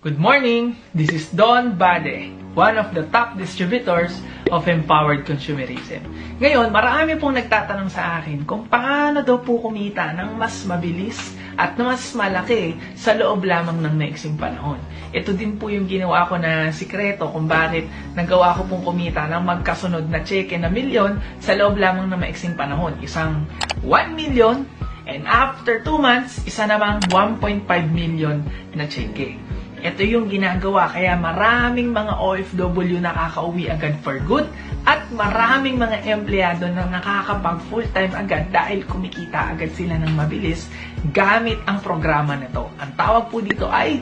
Good morning! This is Don Bade, one of the top distributors of Empowered Consumerism. Ngayon, marami pong nagtatanong sa akin kung paano daw po kumita ng mas mabilis at mas malaki sa loob lamang ng maiksing panahon. Ito din po yung ginawa ko na sikreto kung bakit nagawa ko pong kumita ng magkasunod na cheque na milyon sa loob lamang ng maiksing panahon. Isang 1 million and after 2 months, isa namang 1.5 million na cheque. Ito yung ginagawa, kaya maraming mga OFW nakakauwi agad for good at maraming mga empleyado na nakakapag full-time agad dahil kumikita agad sila ng mabilis gamit ang programa nito. Ang tawag po dito ay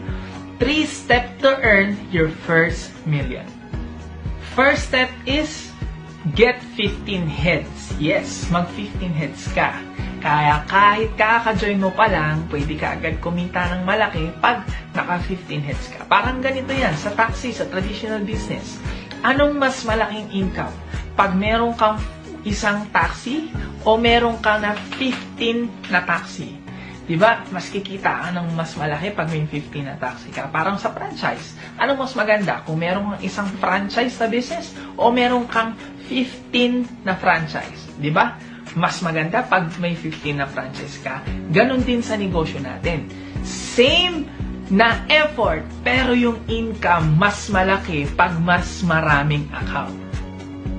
3 steps to earn your first million. First step is get 15 heads. Yes, mag 15 heads ka. Kaya kahit kaka-join mo pa lang, pwede ka agad kumita ng malaki pag naka 15 heads ka. Parang ganito yan sa taxi, sa traditional business. Anong mas malaking income? Pag meron kang isang taxi o meron kang na 15 na taxi. Diba? Mas kikita ka ng mas malaki pag may 15 na taxi ka. Parang sa franchise. Anong mas maganda? Kung meron kang isang franchise na business o meron kang 15 na franchise. Diba? Mas maganda pag may 15 na franchise ka. Ganon din sa negosyo natin. Same na effort, pero yung income mas malaki pag mas maraming account.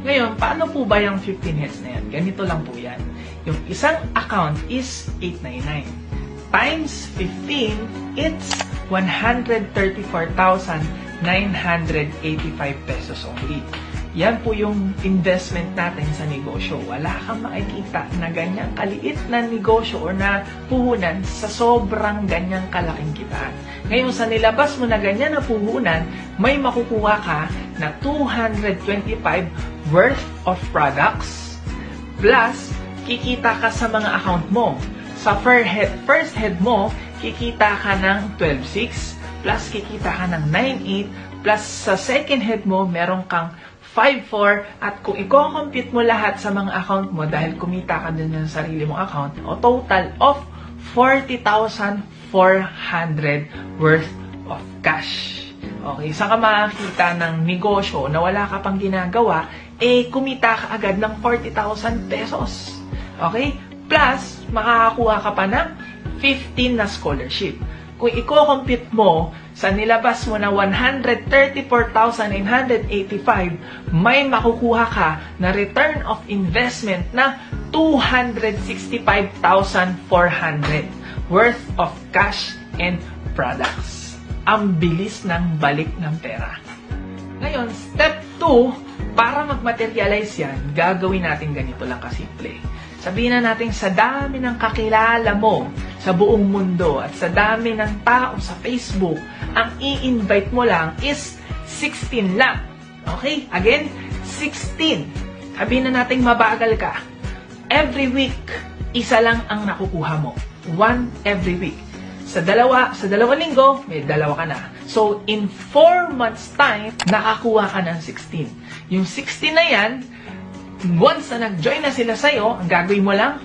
Ngayon, paano po ba yung 15 heads na yan? Ganito lang po yan. Yung isang account is 899. Times 15, it's 134,985 pesos only. Yan po yung investment natin sa negosyo. Wala kang makikita na ganyang kaliit na negosyo o na puhunan sa sobrang ganyang kalaking kitaan. Ngayon, sa nilabas mo na ganyan na puhunan, may makukuha ka na 225 worth of products plus kikita ka sa mga account mo. Sa first head mo, kikita ka ng 12.6 plus kikita ka ng 9.8 plus sa second head mo, meron kang 5.4 at kung i-compute mo lahat sa mga account mo dahil kumita ka din ng sarili mong account, o total of 40,400 worth of cash. Okay, saan ka makakita ng negosyo na wala ka pang ginagawa, kumita ka agad ng 40,000 pesos. Okay? Plus, makakakuha ka pa ng 15 na scholarship. Kung i-compute mo, sa nilabas mo na 134,985, may makukuha ka na return of investment na 265,400 worth of cash and products. Ang bilis ng balik ng pera. Ngayon, step 2, para mag-materialize yan, gagawin natin ganito lang kasimple. Sabihin na natin sa dami ng kakilala mo sa buong mundo at sa dami ng tao sa Facebook, ang i-invite mo lang is 16 lang. Okay? Again, 16. Sabihin na natin mabagal ka. Every week, isa lang ang nakukuha mo. 1 every week. Sa dalawang linggo, may dalawa ka na. So, in 4 months time, nakakuha ka ng 16. Yung 16 na yan, once na nag-join na sila sa'yo, ang gagawin mo lang,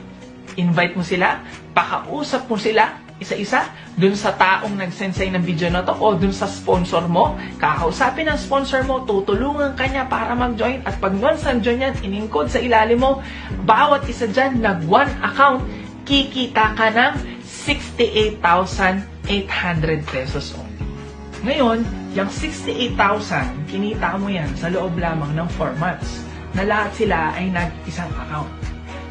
invite mo sila, pakausap mo sila, isa-isa, dun sa taong nag-send sa'yo ng video na to, o dun sa sponsor mo, kakausapin ng sponsor mo, tutulungan ka niya para mag-join, at pag once nag-join yan, in-encode sa ilalim mo, bawat isa dyan, nag-1 account, kikita ka ng 68,800 pesos only. Ngayon, yung 68,000, kinita mo yan sa loob lamang ng 4 months. Na lahat sila ay nag-isang account.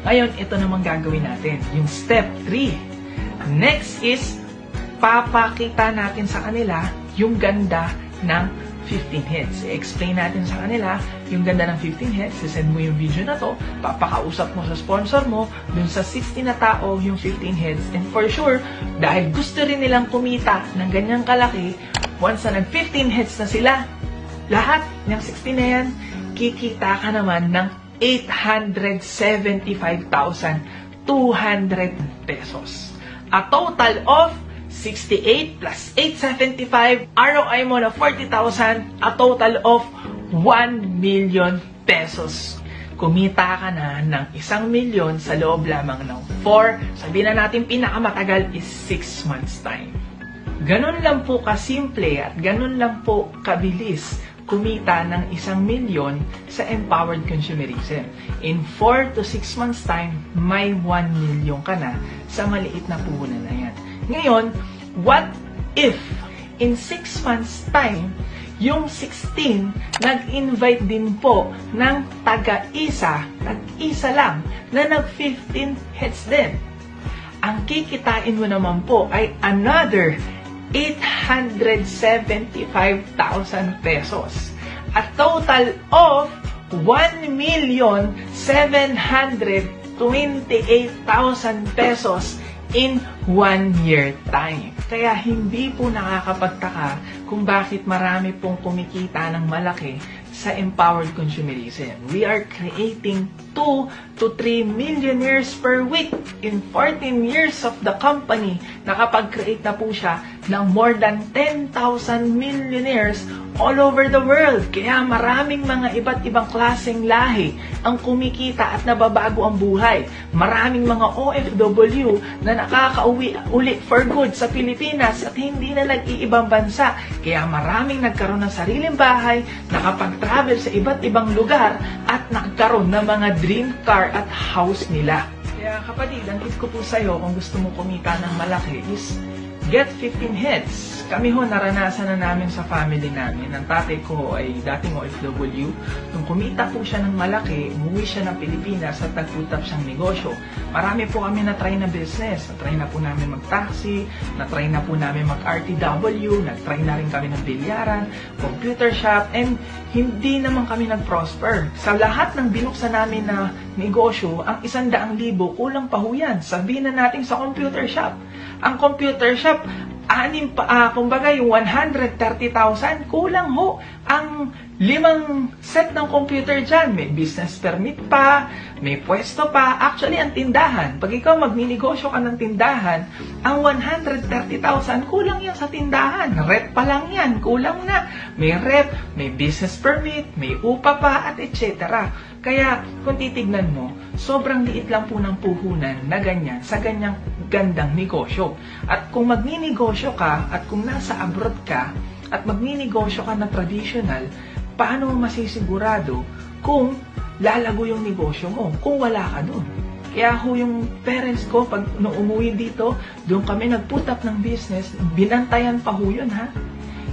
Ngayon, ito naman gagawin natin. Yung step 3. Next is, papakita natin sa kanila yung ganda ng 15 heads. I-explain natin sa kanila yung ganda ng 15 heads. Sisend mo yung video na to, papakausap mo sa sponsor mo, dun sa 60 na tao yung 15 heads. And for sure, dahil gusto rin nilang kumita ng ganyang kalaki, once na nag-15 heads na sila, lahat ng 60 na yan, kikita ka naman ng 875,200 pesos. A total of 68 plus 875, ROI mo na 40,000, a total of 1 million pesos. Kumita ka na ng 1 milyon sa loob lamang ng 4, sabihin na natin pinakamatagal is 6 months time. Ganun lang po kasimple at ganun lang po kabilis kumita ng 1 milyon sa empowered consumerism. In 4 to 6 months time, may 1 milyon ka na sa maliit na puhunan na yan. Ngayon, what if in 6 months time, yung 16 nag-invite din po ng tag-isa lang na nag-15 heads din. Ang kikitain mo naman po ay another 875,000 pesos. A total of 1,728,000 pesos in 1 year time. Kaya hindi po nakakapagtaka kung bakit marami pong kumikita ng malaki sa empowered consumerism. We are creating 2 to 3 millionaires per week in 14 years of the company. Nakapag-create na po siya ng more than 10,000 millionaires all over the world. Kaya maraming mga iba't ibang klaseng lahi ang kumikita at nababago ang buhay. Maraming mga OFW na nakakauwi uli for good sa Pilipinas at hindi na nag-iibang bansa. Kaya maraming nagkaroon ng sariling bahay, nakapag-travel sa iba't ibang lugar at nagkaroon ng mga dream car at house nila. Kaya kapatid, ang tip ko po sa'yo kung gusto mo kumita ng malaki is get 15 heads. Kami ho, naranasan na namin sa family namin. Ang tatay ko ay dating OFW. Nung kumita po siya ng malaki, umuwi siya ng Pilipinas at nagputap siyang negosyo. Marami po kami na-try na business. Na-try na po namin mag-taxi, na-try na po namin mag-RTW, na-try na rin kami ng bilyaran, computer shop, and hindi naman kami nag-prosper. Sa lahat ng binuksan namin na negosyo, ang 100,000 kulang pa ho yan. Sabihin na natin sa computer shop. Ang computer shop, kumbaga yung 130,000, kulang ho ang 5 set ng computer dyan. May business permit pa, may pwesto pa. Actually, ang tindahan, pag ikaw magninegosyo ka ng tindahan, ang 130,000, kulang yan sa tindahan. Rep pa lang yan, kulang na. May rep, may business permit, may upa pa, at etc. Kaya, kung titignan mo, sobrang liit lang po ng puhunan na ganyan sa ganyang gandang negosyo. At kung magninegosyo ka, at kung nasa abroad ka, at magninegosyo ka na traditional, paano mo masisigurado kung lalago yung negosyo mo, kung wala ka doon? Kaya ho yung parents ko, pag nung umuwi dito, doon kami nag-put up ng business, binantayan pa ho yun, ha?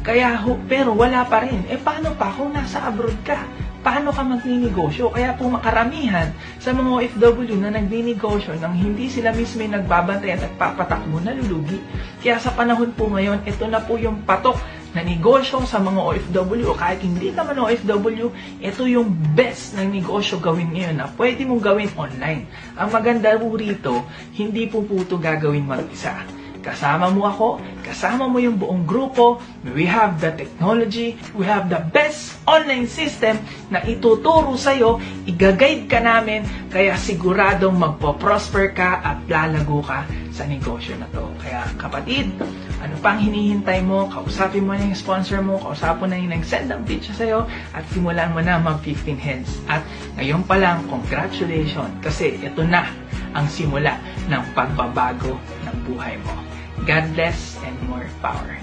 Kaya ho, pero wala pa rin. Paano pa kung nasa abroad ka? Paano ka magninegosyo? Kaya po makaramihan sa mga OFW na nagninegosyo nang hindi sila mismo yung nagbabantay at nagpapatakbo, nalulugi. Kaya sa panahon po ngayon, ito na po yung patok na negosyo sa mga OFW o kahit hindi ka man OFW, ito yung best na negosyo gawin ngayon na pwede mong gawin online. Ang maganda po rito, hindi po ito gagawin mag-isa. Kasama mo ako, kasama mo yung buong grupo, we have the technology, we have the best online system na ituturo sa'yo, i-guide ka namin, kaya siguradong magpo-prosper ka at lalago ka sa negosyo na to. Kaya kapatid, ano pang hinihintay mo? Kausapin mo na yung sponsor mo, kausapin mo na yung nag-send ng picture sa'yo, at simulan mo na mag-15 heads. At ngayon pa lang, congratulations, kasi ito na ang simula ng pagbabago ng buhay mo. God bless and more power.